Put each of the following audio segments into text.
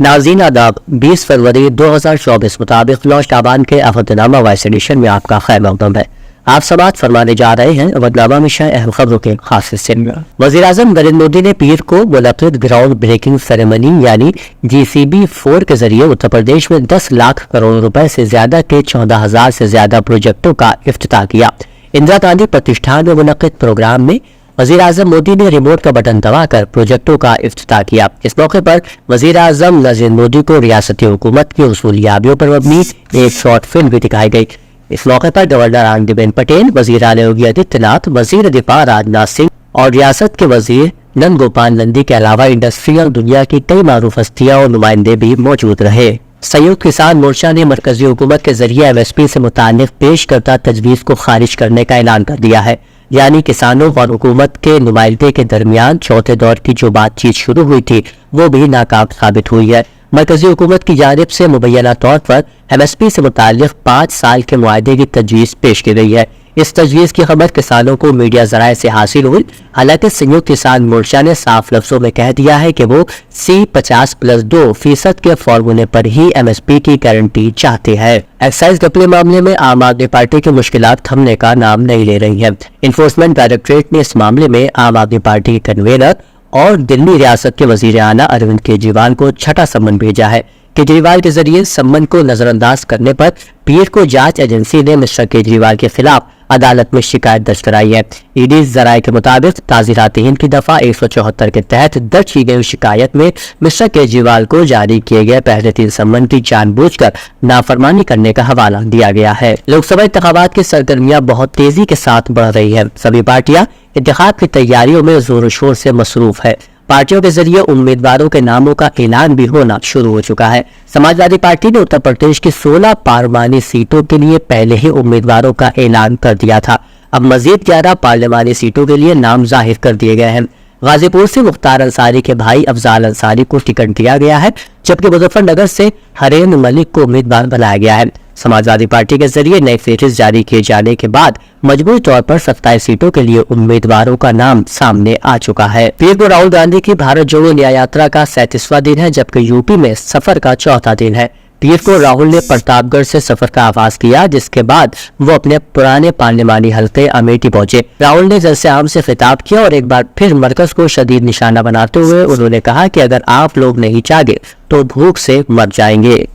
नाज़रीन आदाब, 20 फरवरी 2024 मुताबिक 9 शाबान के अवधनामा वॉइस एडिशन में आपका खैर मक़दम है। आप समाअत फरमाने जा रहे हैं अवधनामा में शामिल अहम खबरों के खास हिस्से में। वज़ीर-ए-आज़म नरेंद्र मोदी ने पीर को मुनक़िद ग्राउंड ब्रेकिंग सेरेमनी यानी GCB4 के जरिए उत्तर प्रदेश में 10 लाख करोड़ रुपए से ज्यादा के 14,000 से ज्यादा प्रोजेक्टों का इफ्तिताह किया। इंदिरा गांधी प्रतिष्ठान में मुनक़िद प्रोग्राम में वज़ीर-ए-आज़म मोदी ने रिमोट का बटन दबाकर प्रोजेक्टों का इफ्तिताह किया। इस मौके पर वज़ीर-ए-आज़म नरेंद्र मोदी को रियासती हुकूमत की उसूलियाबियों पर मबनी एक शॉर्ट फिल्म भी दिखाई गई। इस मौके पर गवर्नर आनंदीबेन पटेल, वज़ीर आला योगी आदित्यनाथ, वज़ीर दिफा राजनाथ सिंह और रियासत के वज़ीर नंदगोपाल नंदी के अलावा इंडस्ट्रियल दुनिया की कई मारूफ हस्तियां और नुमाइंदे भी मौजूद रहे। संयुक्त किसान मोर्चा ने मरकजी हुकूमत के जरिए MSP से मुताल्लिक पेश करता तजवीज़ को खारिज करने का ऐलान कर दिया है। यानी किसानों और हुकूमत के नुमाइंदे के दरमियान चौथे दौर की जो बातचीत शुरू हुई थी वो भी नाकाम साबित हुई है। मरकजी हुकूमत की जानिब से मुबैना तौर पर MSP से मुताल्लिक 5 साल के मुआहदे की तजवीज़ पेश की गई है। इस तजवीज़ की खबर किसानों को मीडिया ज़राए से हासिल हुई। हालांकि संयुक्त किसान मोर्चा ने साफ लफ्ज़ों में कह दिया है कि वो C50+2% के फॉर्मूले पर ही MSP की गारंटी चाहते हैं। एक्साइज घपले मामले में आम आदमी पार्टी की मुश्किलात थमने का नाम नहीं ले रही है। इन्फोर्समेंट डायरेक्टरेट ने इस मामले में आम आदमी पार्टी के कन्वीनर और दिल्ली रियासत के वज़ीर आला अरविंद केजरीवाल को छठा सम्मन भेजा है। केजरीवाल के जरिए सम्मन को नजरअंदाज करने पर पीर को जांच एजेंसी ने मिस्टर केजरीवाल के खिलाफ अदालत में शिकायत दर्ज कराई है। ईडी ज़राए के मुताबिक ताज़ीरात-ए-हिंद की दफा 174 के तहत दर्ज की गई शिकायत में मिस्टर केजरीवाल को जारी किए गए पहले 3 सम्मन की जानबूझकर नाफरमानी करने का हवाला दिया गया है। लोकसभा इंतखाबात की सरगर्मियां बहुत तेजी के साथ बढ़ रही है। सभी पार्टियां इंतखाब की तैयारियों में जोर शोर से मसरूफ है। पार्टियों के जरिए उम्मीदवारों के नामों का ऐलान भी होना शुरू हो चुका है। समाजवादी पार्टी ने उत्तर प्रदेश की 16 पार्लिमानी सीटों के लिए पहले ही उम्मीदवारों का ऐलान कर दिया था। अब मजीद 11 पार्लिमानी सीटों के लिए नाम जाहिर कर दिए गए हैं। गाजीपुर से मुख्तार अंसारी के भाई अफजाल अंसारी को टिकट दिया गया है, जबकि मुजफ्फरनगर से हरेन मलिक को उम्मीदवार बनाया गया है। समाजवादी पार्टी के जरिए नई फहरिस्त जारी किए जाने के बाद मजबूरी तौर पर 27 सीटों के लिए उम्मीदवारों का नाम सामने आ चुका है। पीर को राहुल गांधी की भारत जोड़ो न्याय यात्रा का 37वां दिन है, जबकि यूपी में सफर का चौथा दिन है। पीर को राहुल ने प्रतापगढ़ से सफर का आगाज किया, जिसके बाद वो अपने पुराने पार्लिमानी हल्के अमेठी पहुंचे। राहुल ने जलसे आम से खिताब किया और एक बार फिर मरकज को शदीद निशाना बनाते हुए उन्होंने कहा कि अगर आप लोग नहीं जागे तो भूख से मर जाएंगे।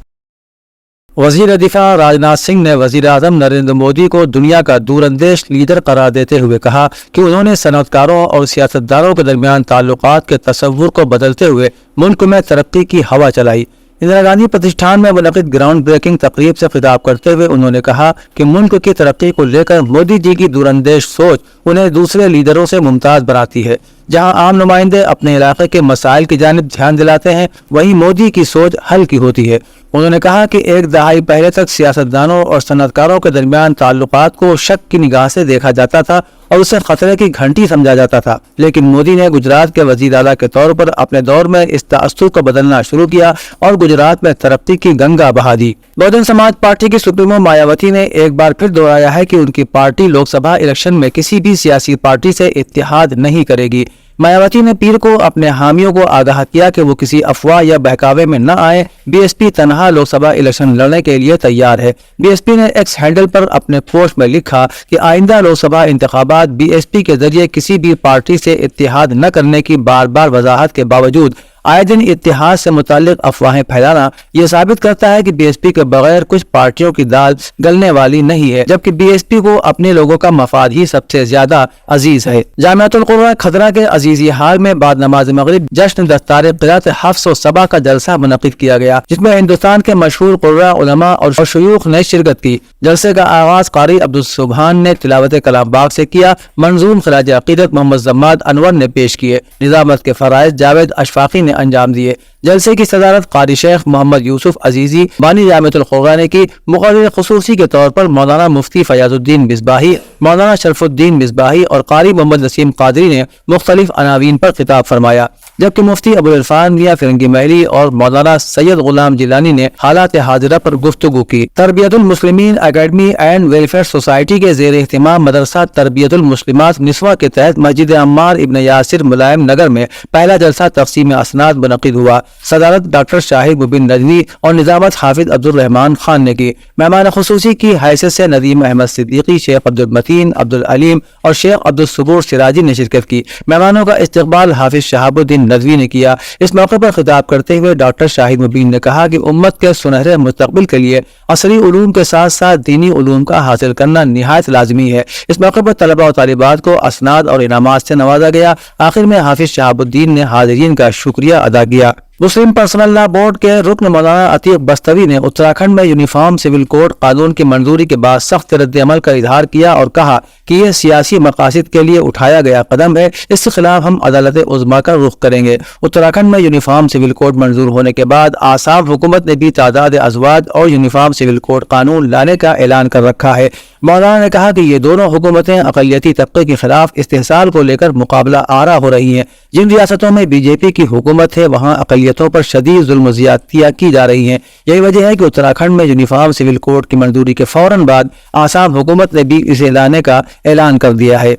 वज़ीर दिफा राजनाथ सिंह ने वज़ीर-ए-आज़म नरेंद्र मोदी को दुनिया का दूरंदेश लीडर करार देते हुए कहा कि उन्होंने सनअतकारों और सियासतदानों के दरमियान ताल्लुकात के तसव्वुर को बदलते हुए मुल्क में तरक्की की हवा चलाई। इंदिरा गांधी प्रतिष्ठान में मुनक़िद ग्राउंड ब्रेकिंग तकरीब से खिताब करते हुए उन्होंने कहा कि मुल्क की तरक्की को लेकर मोदी जी की दूरंदेश सोच उन्हें दूसरे लीडरों से मुमताज़ बनाती है। जहां आम नुमाइंदे अपने इलाके के मसाइल की जानिब ध्यान दिलाते हैं, वहीं मोदी की सोच हल्की होती है। उन्होंने कहा कि एक दहाई पहले तक सियासतदानों और सनअतकारों के दरमियान ताल्लुकात को शक की निगाह से देखा जाता था और उसे खतरे की घंटी समझा जाता था, लेकिन मोदी ने गुजरात के वज़ीर आला के तौर पर अपने दौर में इस ताअस्सुर को बदलना शुरू किया और गुजरात में तरक्की की गंगा बहा दी। बहुजन समाज पार्टी की सुप्रीमो मायावती ने एक बार फिर दोहराया है कि उनकी पार्टी लोकसभा इलेक्शन में किसी भी सियासी पार्टी से इत्तेहाद नहीं करेगी। मायावती ने पीर को अपने हामियों को आगाह किया कि वो किसी अफवाह या बहकावे में न आए। BSP तनहा लोकसभा इलेक्शन लड़ने के लिए तैयार है। BSP ने एक्स हैंडल पर अपने पोस्ट में लिखा कि आइंदा लोकसभा इंतखाबात BSP के जरिए किसी भी पार्टी से इत्तेहाद न करने की बार बार वजाहत के बावजूद आए दिन इत्तेहाद से मुताल्लिक अफवाहें फैलाना ये साबित करता है कि BSP के बगैर कुछ पार्टियों की दाल गलने वाली नहीं है, जबकि BSP को अपने लोगों का मफाद ही सबसे ज्यादा अजीज है। जामियातुल कुर्रा खदरा के अजीजी हाल में बाद नमाज मगरिब जश्न दस्तार क़िरात हफ्स व सबा का जलसा मुनक़िद किया गया, जिसमें हिंदुस्तान के मशहूर कुर्रा, उलमा और शयूख ने शिरकत की। जलसे का आगाज कारी अब्दुल सुबहान ने तिलावत कलाम बाग से किया। मंजूम खिराज अकीदत मोहम्मद जम्माद अनवर ने पेश किए। निजामत के फराइज जावेद अशफाकी ने अंजाम दिए। जलसे की सदारत कारी शेख मोहम्मद यूसुफ अजीजी बानी जामियातुल कुर्रा ने की। मुक़र्रिर ख़ुसूसी के तौर पर मौलाना मुफ्ती फयाजुद्दीन मिसबाही, मौलाना शरफुद्दीन मिसबाही और कारी मोहम्मद नसीम कादरी ने मुख्तलिफ अनावीन पर खिताब फरमाया, जबकि मुफ्ती अबुल इरफान मियां फिरंगी महली और मौलाना सैयद गुलाम जिलानी ने हालात हाजिरा पर गुफ्तगू की। तरबियतुल मुस्लिमीन एकेडमी एंड वेलफेयर सोसाइटी के ज़ेर एहतिमाम मदरसा तरबियतुल मुस्लिमात निस्वा के तहत मस्जिद अम्मार इब्न यासिर मुलायम नगर में पहला जलसा तक़सीम असनाद اعلانات منعقد ہوا۔ صدارت ڈاکٹر شاہد مبین ندوی اور نظامت حافظ عبدالرحمان خان نے کی۔ مہمان خصوصی کی حیثیت سے ندیم احمد صدیقی، شیخ عبدالمتین، عبدالعلیم اور شیخ عبدالصبور سراجی نے شرکت کی۔ مہمانوں کا استقبال حافظ شہاب الدین ندوی نے کیا۔ اس موقع پر خطاب کرتے ہوئے ڈاکٹر شاہد مبین نے کہا کہ امت کے سنہرے مستقبل کے لیے عصری علوم کے ساتھ ساتھ دینی علوم کا حاصل کرنا نہایت لازمی ہے۔ اس موقع پر طلباء و طالبات کو اسناد اور انعامات سے نوازا گیا۔ آخر میں حافظ شہاب الدین نے حاضرین کا شکریہ ادا کیا۔ مسلم پرسنل لا بورڈ کے رکن مولانا عتیق بستوی نے اتراکھنڈ میں یونیفارم سول کوڈ قانون کی منظوری کے بعد سخت رد عمل کا اظہار کیا اور کہا کہ یہ سیاسی مقاصد کے لیے اٹھایا گیا قدم ہے، اس کے خلاف ہم عدالت عظمیٰ کا رخ کریں گے۔ اتراکھنڈ میں یونیفارم سول کوڈ منظور ہونے کے بعد آسام حکومت نے بھی تعداد ازواج اور یونیفارم سول کوڈ قانون لانے کا اعلان کر رکھا ہے۔ مولانا نے کہا کہ یہ دونوں حکومتیں اقلیتی طبقے کے خلاف استحصال کو لے کر مقابلہ آرا ہو رہی ہیں۔ جن ریاستوں میں بی جے پی کی حکومت ہے وہاں اقلیتوں پر شدید ظلم و زیادتیاں کی جا رہی ہیں۔ یہی وجہ ہے کہ اتراکھنڈ میں یونیفارم سول کوڈ کی منظوری کے فوراً بعد آسام حکومت نے بھی اسے لانے کا اعلان کر دیا ہے۔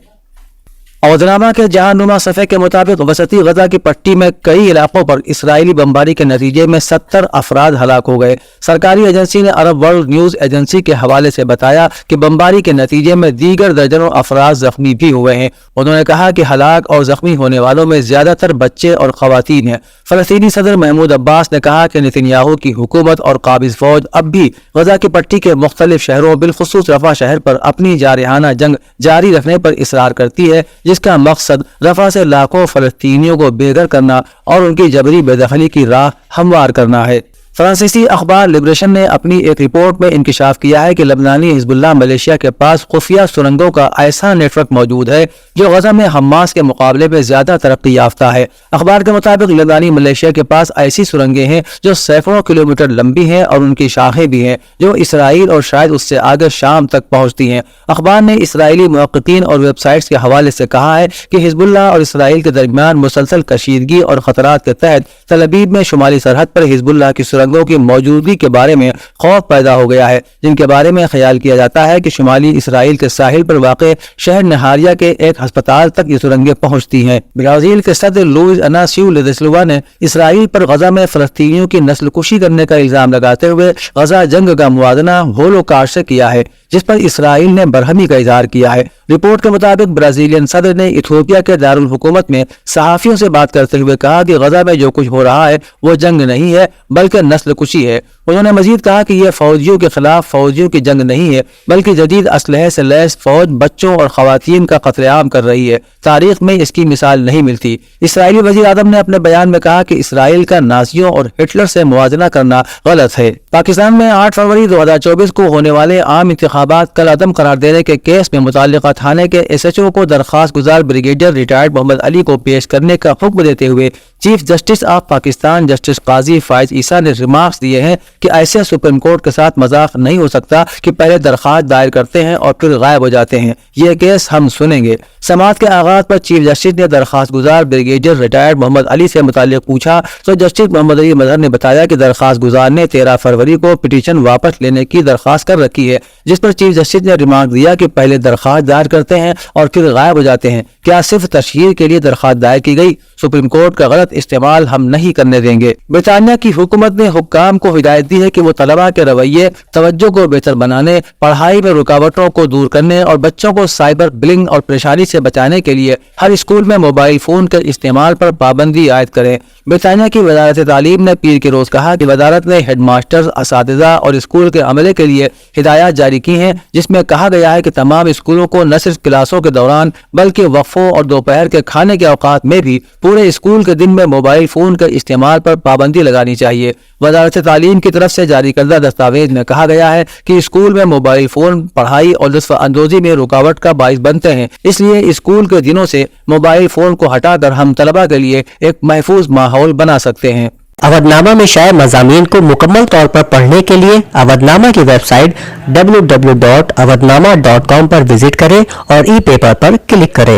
اودنامہ کے جہاں صفحے کے مطابق وسطی غزہ کی پٹی میں کئی علاقوں پر اسرائیلی بمباری کے نتیجے میں 70 افراد ہلاک ہو گئے۔ سرکاری ایجنسی نے عرب ورلڈ نیوز ایجنسی کے حوالے سے بتایا کہ بمباری کے نتیجے میں دیگر درجنوں افراد زخمی بھی ہوئے ہیں۔ انہوں نے کہا کہ ہلاک اور زخمی ہونے والوں میں زیادہ تر بچے اور خواتین ہیں۔ فلسطینی صدر محمود عباس نے کہا کہ نتنیاہو کی حکومت اور قابض فوج اب بھی غزہ کی پٹی کے مختلف شہروں بالخصوص رفح شہر پر اپنی جارحانہ جنگ جاری رکھنے پر اصرار کرتی ہے، جس کا مقصد رفح سے لاکھوں فلسطینیوں کو بے گھر کرنا اور ان کی جبری بے دخلی کی راہ ہموار کرنا ہے۔ فرانسیسی اخبار لبریشن نے اپنی ایک رپورٹ میں انکشاف کیا ہے کہ لبنانی حزب اللہ ملیشیا کے پاس خفیہ سرنگوں کا ایسا نیٹ ورک موجود ہے جو غزہ میں حماس کے مقابلے میں زیادہ ترقی یافتہ ہے۔ اخبار کے مطابق لبنانی ملیشیا کے پاس ایسی سرنگیں ہیں جو سینکڑوں کلومیٹر لمبی ہیں اور ان کی شاخیں بھی ہیں جو اسرائیل اور شاید اس سے آگے شام تک پہنچتی ہیں۔ اخبار نے اسرائیلی محققین اور ویب سائٹس کے حوالے سے کہا ہے کہ حزب اللہ اور اسرائیل کے درمیان مسلسل کشیدگی اور خطرات کے تحت تل ابیب میں شمالی سرحد پر حزب اللہ کی سرنگوں کی موجودگی کے بارے میں خوف پیدا ہو گیا ہے، جن کے بارے میں خیال کیا جاتا ہے کہ شمالی اسرائیل کے ساحل پر واقع شہر نہاریا کے ایک ہسپتال تک یہ سرنگیں پہنچتی ہیں۔ برازیل کے صدر لوئز اناسیو لودا سلوا نے اسرائیل پر غزہ میں فلسطینیوں کی نسل کشی کرنے کا الزام لگاتے ہوئے غزہ جنگ کا موازنہ ہولوکاسٹ سے کیا ہے، جس پر اسرائیل نے برہمی کا اظہار کیا ہے۔ رپورٹ کے مطابق برازیلین صدر نے ایتھوپیا کے دارالحکومت میں صحافیوں سے بات کرتے ہوئے کہا کہ غزہ میں جو کچھ ہو رہا ہے وہ جنگ نہیں ہے بلکہ نسل کشی ہے۔ انہوں نے مزید کہا کہ یہ فوجیوں کے خلاف فوجیوں کی جنگ نہیں ہے بلکہ جدید اسلحے سے لیس فوج بچوں اور خواتین کا قتل عام کر رہی ہے۔ تاریخ میں اس کی مثال نہیں ملتی۔ اسرائیلی وزیر اعظم نے اپنے بیان میں کہا کہ اسرائیل کا نازیوں اور ہٹلر سے موازنہ کرنا غلط ہے۔ پاکستان میں 8 فروری 2024 کو ہونے والے عام انتخابات کل عدم قرار دینے کے کیس میں متعلقہ تھانے کے ایس ایچ او کو درخواست گزار بریگیڈیئر ریٹائرڈ محمد علی کو پیش کرنے کا حکم دیتے ہوئے chief justice of Pakistan justice قاضی فائز عیسیٰ نے ریمارکس دیے ہیں کہ ایسے سپریم کورٹ کے ساتھ مذاق نہیں ہو سکتا کہ پہلے درخواست دائر کرتے ہیں اور پھر غائب ہو جاتے ہیں۔ یہ کیس ہم سنیں گے۔ سماعت کے آغاز پر چیف جسٹس نے درخواست گزار بریگیڈیئر ریٹائرڈ محمد علی سے متعلق پوچھا تو جسٹس محمد علی مظہر نے بتایا کہ درخواست گزار نے 13 فروری کو پٹیشن واپس لینے کی درخواست کر رکھی ہے، جس پر چیف جسٹس نے ریمارک دیا کہ پہلے درخواست دائر کرتے ہیں اور پھر غائب ہو جاتے ہیں۔ کیا صرف تشہیر کے لیے درخواست دائر کی گئی؟ سپریم کورٹ کا غلط استعمال ہم نہیں کرنے دیں گے۔ برطانیہ کی حکومت نے حکام کو ہدایت دی ہے کہ وہ طلباء کے رویے، توجہ کو بہتر بنانے، پڑھائی میں رکاوٹوں کو دور کرنے اور بچوں کو سائبر بلنگ اور پریشانی سے بچانے کے لیے ہر اسکول میں موبائل فون کے استعمال پر پابندی عائد کریں۔ برطانیہ کی وزارت تعلیم نے پیر کے روز کہا کہ وزارت نے ہیڈ ماسٹرز، اساتذہ اور اسکول کے عملے کے لیے ہدایات جاری کی ہیں، جس میں کہا گیا ہے کہ تمام اسکولوں کو نہ صرف کلاسوں کے دوران بلکہ وقفوں اور دوپہر کے کھانے کے اوقات میں بھی پورے اسکول کے دن میں موبائل فون کے استعمال پر پابندی لگانی چاہیے۔ وزارت تعلیم کی طرف سے جاری کردہ دستاویز میں کہا گیا ہے کہ اسکول میں موبائل فون پڑھائی اور لطف اندوزی میں رکاوٹ کا باعث بنتے ہیں، اس لیے اسکول کے دنوں سے موبائل فون کو ہٹا کر ہم طلبہ کے لیے ایک محفوظ ماحول بنا سکتے ہیں۔ اودنامہ میں شائع مضامین کو مکمل طور پر پڑھنے کے لیے اودنامہ کی ویب سائٹ www.awadnama.com پر وزٹ کریں اور ای پیپر پر کلک کریں۔